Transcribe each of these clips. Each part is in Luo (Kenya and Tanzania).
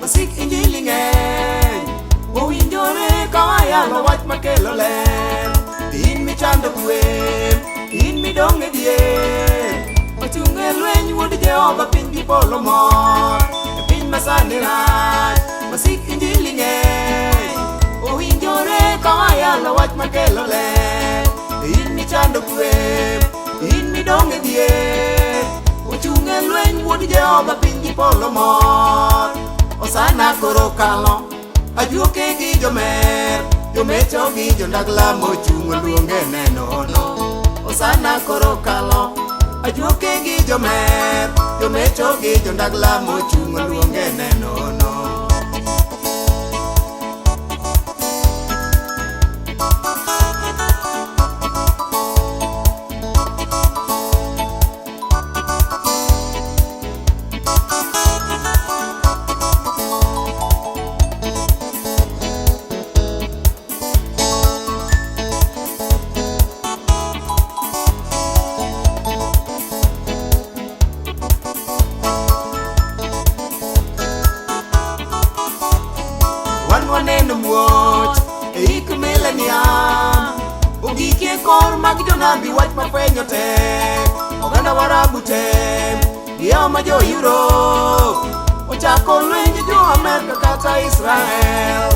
Masik injilinge Owinjore kawaya lo wach makelo ler In mi chando kwe In mi dong e dier Ochunge lweny wuod Jehova piny gi polo mor E piny masani rach Masik injilinge Owinjore kawaya lo wach makelo ler In mi chando kwe In mi dong e dier Ochunge lweny wuod Jehova piny gi polo mor Osana koro kalo Ajuoke gi jomer Jomecho gi jondagla mochungo luonge nenono Osana koro kalo Ajuoke gi jomer Jomecho gi jondagla mochungo luonge nenono Waneno muoch ik millennium Ogike kor mag jonabi wach mafwenyo tek Oganda warabu tem Gioma jo Europe Ochako lwenje jo Amerika kata Israel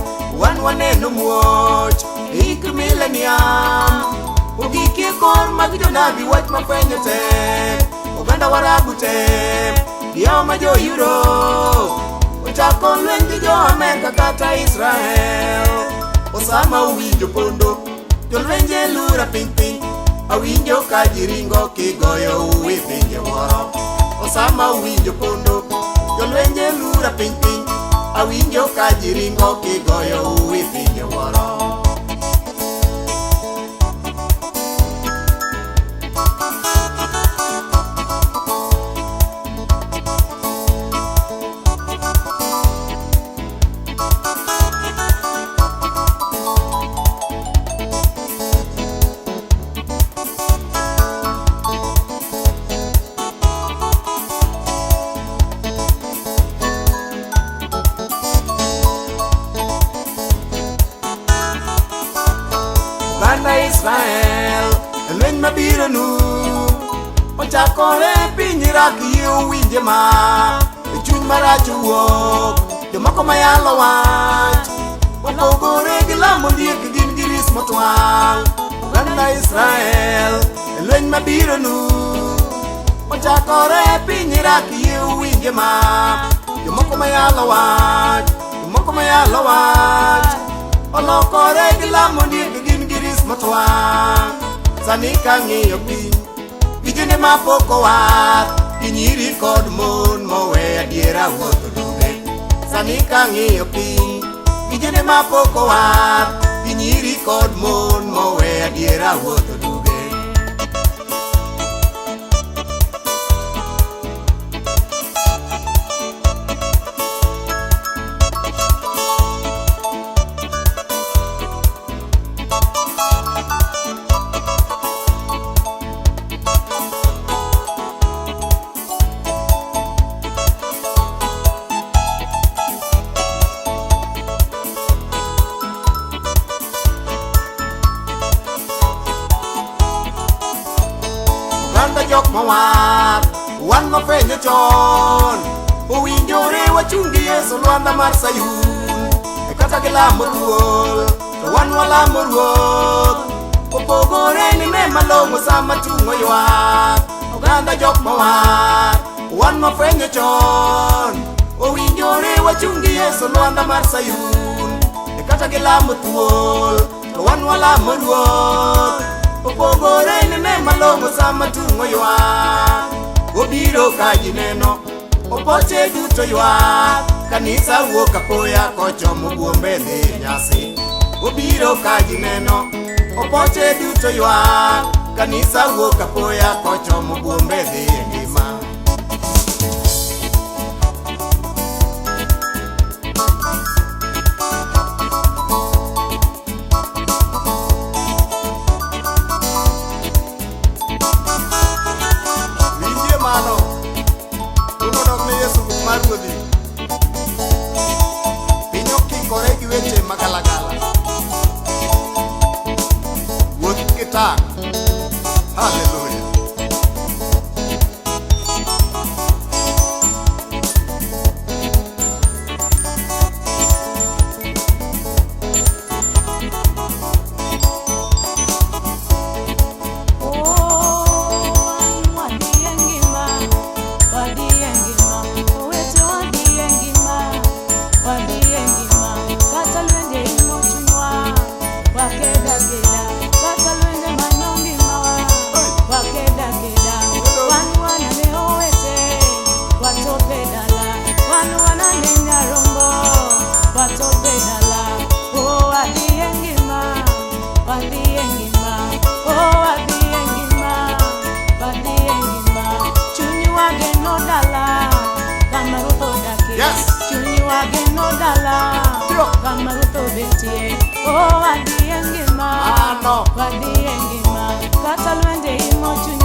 Waneno muoch ik millennium Ogike kor mag jonabi wach mafwenyo tek Oganda warabu tem Gioma jo Europe Ochako lwenje jo Amerika kata Israel Osama uwinjo pondo Jolwenje lura piny piny Awinjo ka jiringo kigoyo uwi pinje woro Osama uwinjo pondo Jolwenje lura piny piny Awinjo ka jiringo kigoyo uwi pinje woro Israel, lweny mabiro nu Ochakore piny Iraq yieo winje ma Chuny marach wuok Jomoko mayalo wach Opogore gi lamo ndiek gin gi ris motwang Oganda Israel, lweny mabiro nu Ochakore piny Iraq yieo winje ma Jomoko mayalo wach Jomoko mayalo wach Olokore gi lamo ndiek gin gi ris motwang Sani kang'iyo piny Vijende mapoko war Ginyiri kod mon mowe adiera wuotho duge Sani kang'iyo piny Vijende mapoko war Ginyiri kod mon mowe adiera wuotho duge Jok mawar, wan mafwenyo chon Owinjore wachungi Yesu Lwanda mar Sayun Kata gilamo ruoth, to wan walamo ruoth Opogore ni ne malong'o sama tung'o ywak Oganda jok mawar, wan mafwenyo chon Owinjore wachungi Yesu Lwanda mar Sayun, kata gilamo thuol, to wan walamo Ruoth. Opogore ne malong'o sama tung'o ywak, obiro ka ji neno, opoche duto ywak. Kanisa wuok apoya kochomo buombe dhi nyasi, obiro ka ji neno, opoche duto ywak. Kanisa wuok apoya kochomo buombe dhi ngima. Winjie mano, unodok ne Yesu mar Ruodhi. Piny okikore gi weche magalagala, wuoth kitang'. Hallelujah. Kata lwenje imo chunywa, wakeda keda, kata lwenje manyo ngima wa, wakeda keda. Wanu wana ne owete, watope dala, wanu wana ne nyarombo, watope dala. Oh wadhi ngima, wadhi ngima, oh wadhi ngima, wadhi ngima. Chunywa geno dala, kama Ruoth odake. Yes. Chunywa geno dala, kama Ruoth obetie. Oh wadhi ngima, Mano. wadhi ngima, kata lwenje imo chunywa.